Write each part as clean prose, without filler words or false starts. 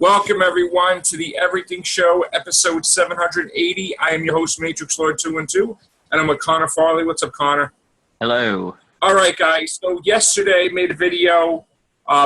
Welcome, everyone, to the Everything Show, episode 780. I am your host, Matrixlord212, and I'm with Connor Farley. What's up, Connor? Hello. All right, guys. So yesterday, made a video.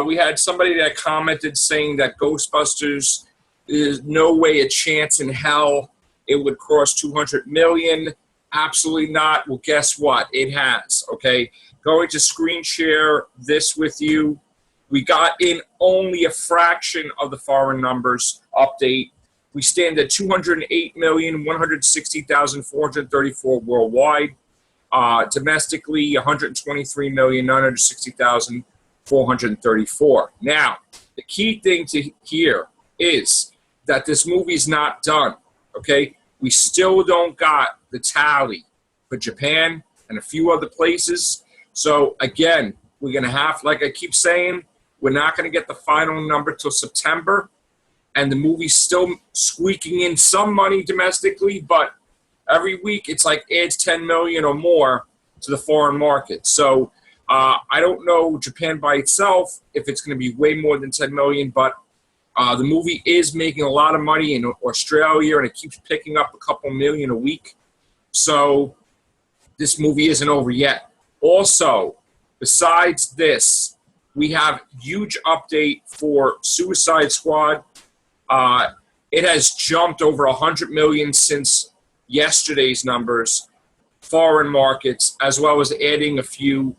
We had somebody that commented saying that Ghostbusters is no way a chance in hell it would cross 200 million. Absolutely not. Well, guess what? It has, okay? Going to screen share this with you. We got in only a fraction of the foreign numbers update. We stand at 208,160,434 worldwide. Domestically, 123,960,434. Now, the key thing to hear is that this movie's not done, okay? We still don't got the tally for Japan and a few other places. So, again, we're going to have, like I keep saying, we're not going to get the final number till September. And the movie's still squeaking in some money domestically, but every week it's like adds 10 million or more to the foreign market. So I don't know Japan by itself if it's going to be way more than 10 million, but the movie is making a lot of money in Australia, and it keeps picking up a couple million a week. So this movie isn't over yet. Also, besides this, we have huge update for Suicide Squad. It has jumped over 100 million since yesterday's numbers, foreign markets, as well as adding a few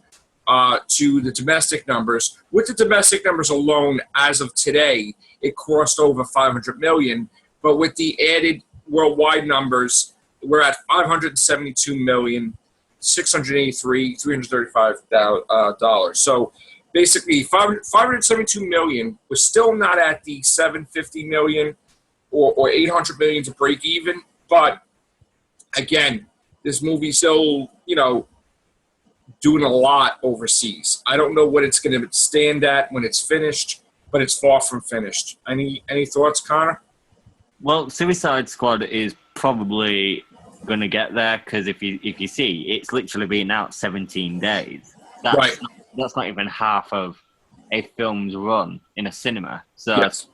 to the domestic numbers. With the domestic numbers alone, as of today, it crossed over 500 million. But with the added worldwide numbers, we're at 572,683,335 dollars. So basically, 572 million. We're still not at the 750 million or 800 million to break even. But again, this movie's still, doing a lot overseas. I don't know what it's going to stand at when it's finished, but it's far from finished. Any thoughts, Connor? Well, Suicide Squad is probably going to get there because if you see, it's literally been out 17 days. That's not even half of a film's run in a cinema. So yes.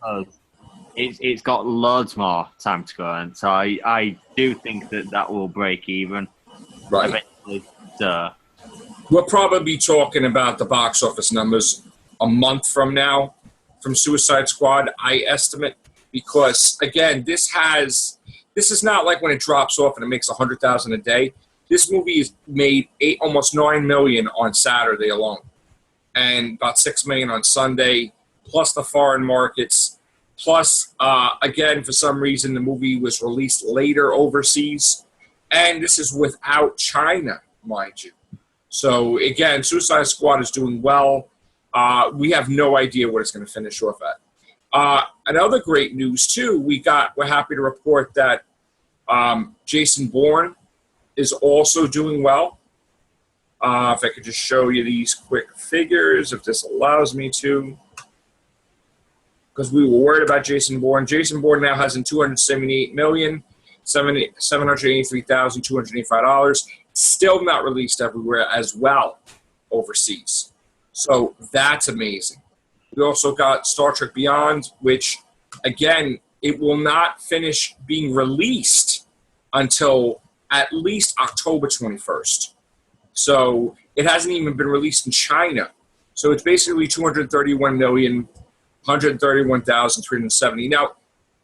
It's got loads more time to go, and so I do think that will break even eventually. So we'll probably be talking about the box office numbers a month from now from Suicide Squad, I estimate, because again, this is not like when it drops off and it makes 100,000 a day. This movie has made almost 9 million on Saturday alone, and about 6 million on Sunday, plus the foreign markets. Plus, again, for some reason, the movie was released later overseas, and this is without China, mind you. So, again, Suicide Squad is doing well. We have no idea what it's going to finish off at. Another great news, too, we're happy to report that Jason Bourne is also doing well. If I could just show you these quick figures, if this allows me to. Because we were worried about Jason Bourne. Jason Bourne now has in $278,783,285. Still not released everywhere as well overseas. So that's amazing. We also got Star Trek Beyond, which, again, it will not finish being released until at least October 21st. So it hasn't even been released in China. So it's basically 131,370. Now,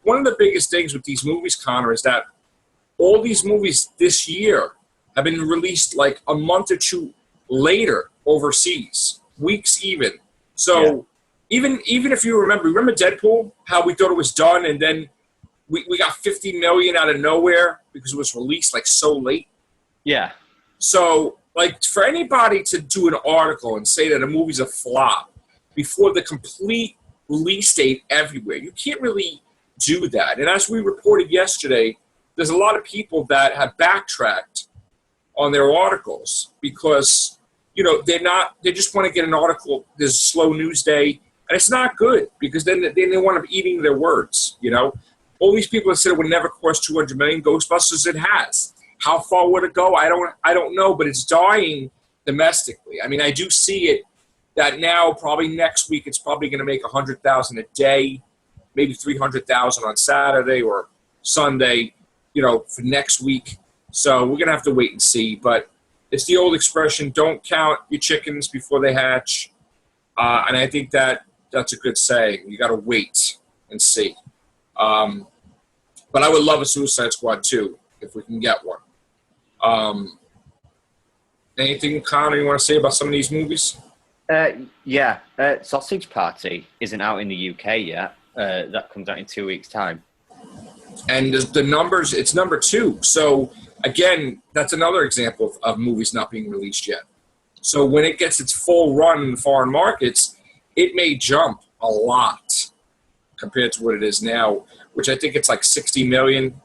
one of the biggest things with these movies, Connor, is that all these movies this year have been released like a month or two later overseas, weeks even. So even if you remember Deadpool, how we thought it was done, and then we got 50 million out of nowhere because it was released like so late. Yeah. So, like, for anybody to do an article and say that a movie's a flop before the complete release date everywhere, you can't really do that. And as we reported yesterday, there's a lot of people that have backtracked on their articles because, they just want to get an article. There's a slow news day, and it's not good because then they want to be eating their words, All these people that said it would never cross 200 million, Ghostbusters, it has. How far would it go? I don't know, but it's dying domestically. I mean, I do see it that now probably next week it's probably going to make 100,000 a day, maybe 300,000 on Saturday or Sunday, you know, for next week. So we're going to have to wait and see. But it's the old expression, don't count your chickens before they hatch. And I think that's a good saying. You got to wait and see. But I would love a Suicide Squad 2 if we can get one. Anything, Connor, you want to say about some of these movies? Sausage Party isn't out in the UK yet. That comes out in 2 weeks' time. And the numbers, it's number 2. So, again, that's another example of movies not being released yet. So when it gets its full run in foreign markets, it may jump a lot compared to what it is now, which I think it's like 60 million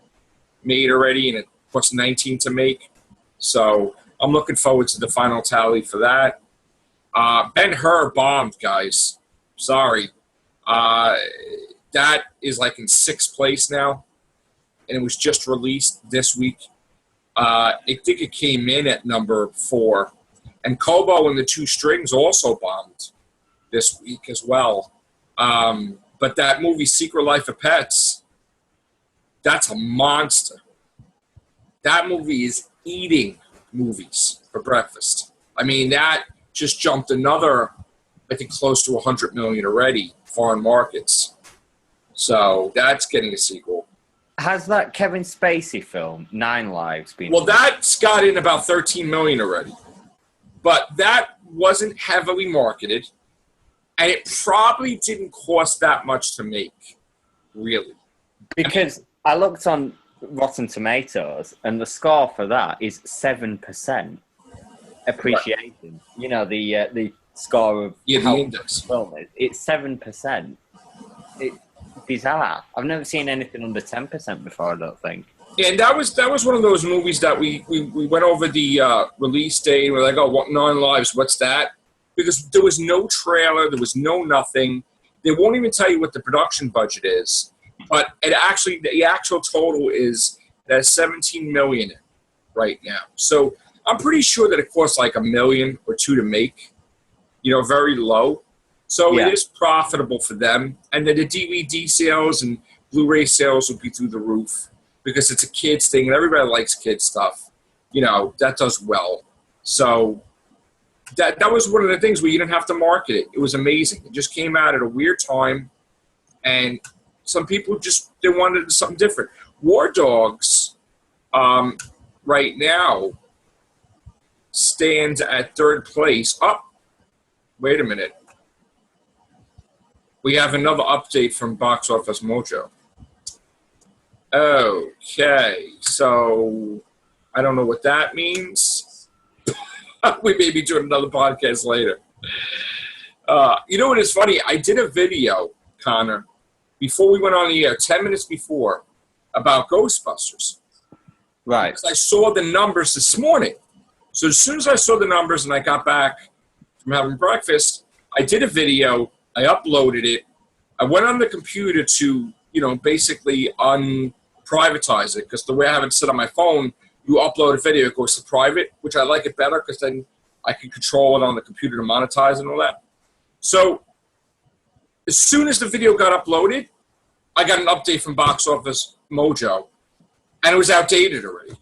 made already, and it costs 19 to make. So I'm looking forward to the final tally for that. Ben-Hur bombed, guys. Sorry. That is like in 6th place now, and it was just released this week. I think it came in at number 4. And Kobo and the Two Strings also bombed this week as well. But that movie, Secret Life of Pets, that's a monster. That movie is eating movies for breakfast. I mean, that just jumped another, I think, close to 100 million already, foreign markets. So that's getting a sequel. Has that Kevin Spacey film, 9 Lives, been... Well, that's got in about 13 million already. But that wasn't heavily marketed, and it probably didn't cost that much to make, really. Because I looked on Rotten Tomatoes, and the score for that is 7% appreciation. Right. You know, the score of the index. Film is. It's 7%. It's bizarre. I've never seen anything under 10% before, I don't think. And that was one of those movies that we went over the release date. And we're like, oh, what 9 Lives? What's that? Because there was no trailer, there was no nothing. They won't even tell you what the production budget is. But the actual total is that 17 million right now. So I'm pretty sure that it costs like $1 million or $2 million to make. You know, very low. So It is profitable for them. And then the DVD sales and Blu-ray sales will be through the roof, because it's a kids thing, and everybody likes kids stuff. You know, that does well. So that was one of the things where you didn't have to market it. It was amazing. It just came out at a weird time, and some people they wanted something different. War Dogs, right now, stands at 3rd place. Wait a minute. We have another update from Box Office Mojo. Okay, so I don't know what that means. We may be doing another podcast later. You know what is funny? I did a video, Connor, before we went on the air, 10 minutes before, about Ghostbusters. Right. Because I saw the numbers this morning. So as soon as I saw the numbers and I got back from having breakfast, I did a video. I uploaded it. I went on the computer to, basically unprivatize it, because the way I have it set on my phone, you upload a video, it goes to private, which I like it better because then I can control it on the computer to monetize and all that. So as soon as the video got uploaded, I got an update from Box Office Mojo, and it was outdated already.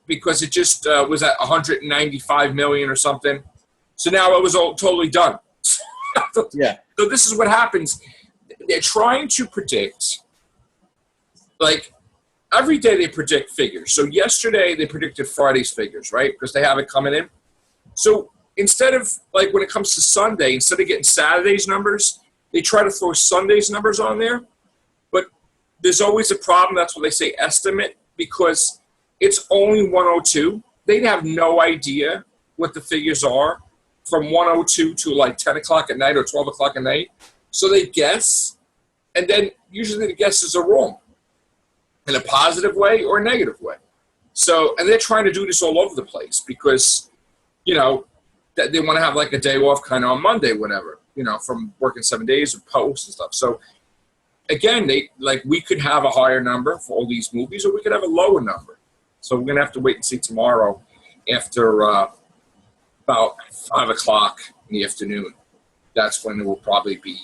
Because it just was at 195 million or something. So now it was all totally done. Yeah. So this is what happens. They're trying to predict, every day they predict figures. So yesterday they predicted Friday's figures, right? Because they have it coming in. So instead of, when it comes to Sunday, instead of getting Saturday's numbers, they try to throw Sunday's numbers on there. But there's always a problem. That's what they say estimate, because it's only 102. They have no idea what the figures are from 102 to 10 o'clock at night or 12 o'clock at night. So they guess, and then usually the guesses are wrong in a positive way or a negative way. So, and they're trying to do this all over the place because, that they want to have a day off kind of on Monday, whatever, from working 7 days of posts and stuff. So again, we could have a higher number for all these movies, or we could have a lower number. So we're going to have to wait and see tomorrow after about 5 o'clock in the afternoon. That's when it will probably be,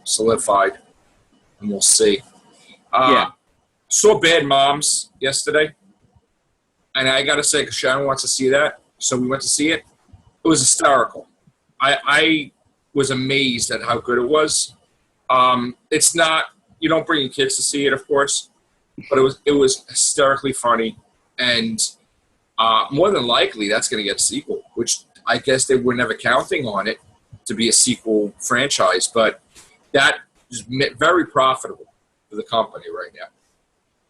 solidified, and we'll see. Saw Bad Moms yesterday, and I got to say, because Sharon wants to see that, so we went to see it. It was hysterical. I was amazed at how good it was. It's not, you don't bring your kids to see it, of course, but it was hysterically funny, and more than likely that's going to get a sequel, which I guess they were never counting on it to be a sequel franchise, but that is very profitable for the company right now.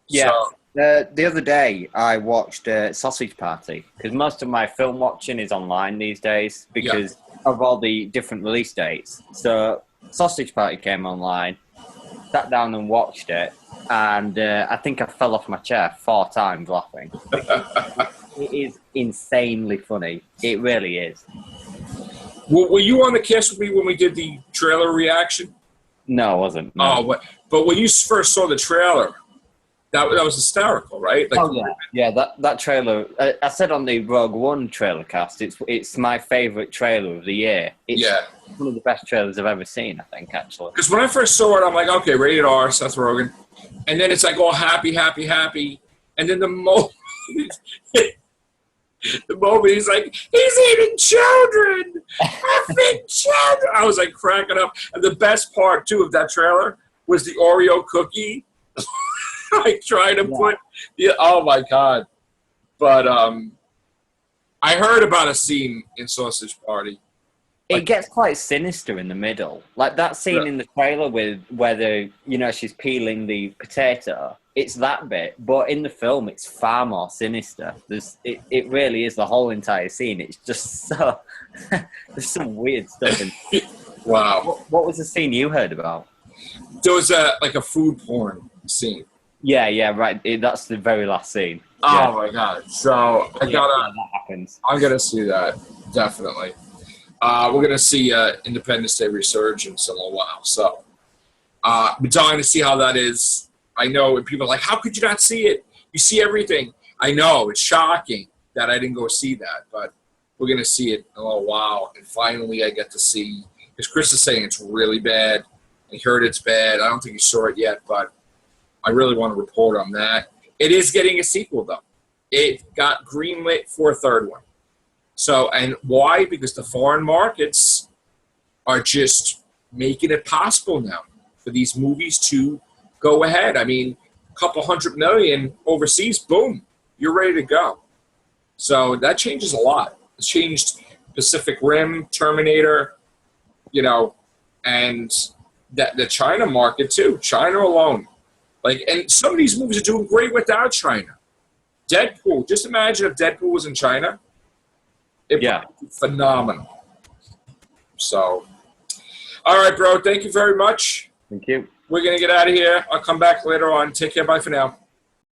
Yeah. The other day, I watched Sausage Party, because most of my film watching is online these days because of all the different release dates. So Sausage Party came online, sat down and watched it, and I think I fell off my chair 4 times laughing. It is insanely funny. It really is. Were you on the cast with me when we did the trailer reaction? No, I wasn't. No. Oh, but when you first saw the trailer, that was hysterical, right? That trailer. I said on the Rogue One trailer cast, it's my favorite trailer of the year. It's one of the best trailers I've ever seen, I think, actually. Because when I first saw it, I'm like, okay, rated R, Seth Rogen, and then it's like all happy, and then the moment he's like, he's eating children, effing children. I was like cracking up, and the best part too of that trailer was the Oreo cookie. I tried to put, oh my god! But I heard about a scene in Sausage Party. It gets quite sinister in the middle, like that scene in the trailer with whether she's peeling the potato. It's that bit, but in the film, it's far more sinister. It really is the whole entire scene. It's just so there's some weird stuff in. Wow! What was the scene you heard about? There was a food porn scene. Yeah, right. That's the very last scene. Oh my god! So that happens. I'm gonna see that definitely. We're gonna see Independence Day Resurgence in a little while. So we're dying to see how that is. I know, and people are like, "How could you not see it? You see everything." I know it's shocking that I didn't go see that, but we're gonna see it in a little while. And finally, I get to see, because Chris is saying it's really bad. He heard it's bad. I don't think he saw it yet, but I really want to report on that. It is getting a sequel, though. It got greenlit for a third one. So, and why? Because the foreign markets are just making it possible now for these movies to go ahead. I mean, a couple $100 million overseas, boom, you're ready to go. So that changes a lot. It's changed Pacific Rim, Terminator, and the China market too. China alone. And some of these movies are doing great without China. Deadpool. Just imagine if Deadpool was in China. It'd be phenomenal. So, all right, bro. Thank you very much. Thank you. We're going to get out of here. I'll come back later on. Take care. Bye for now.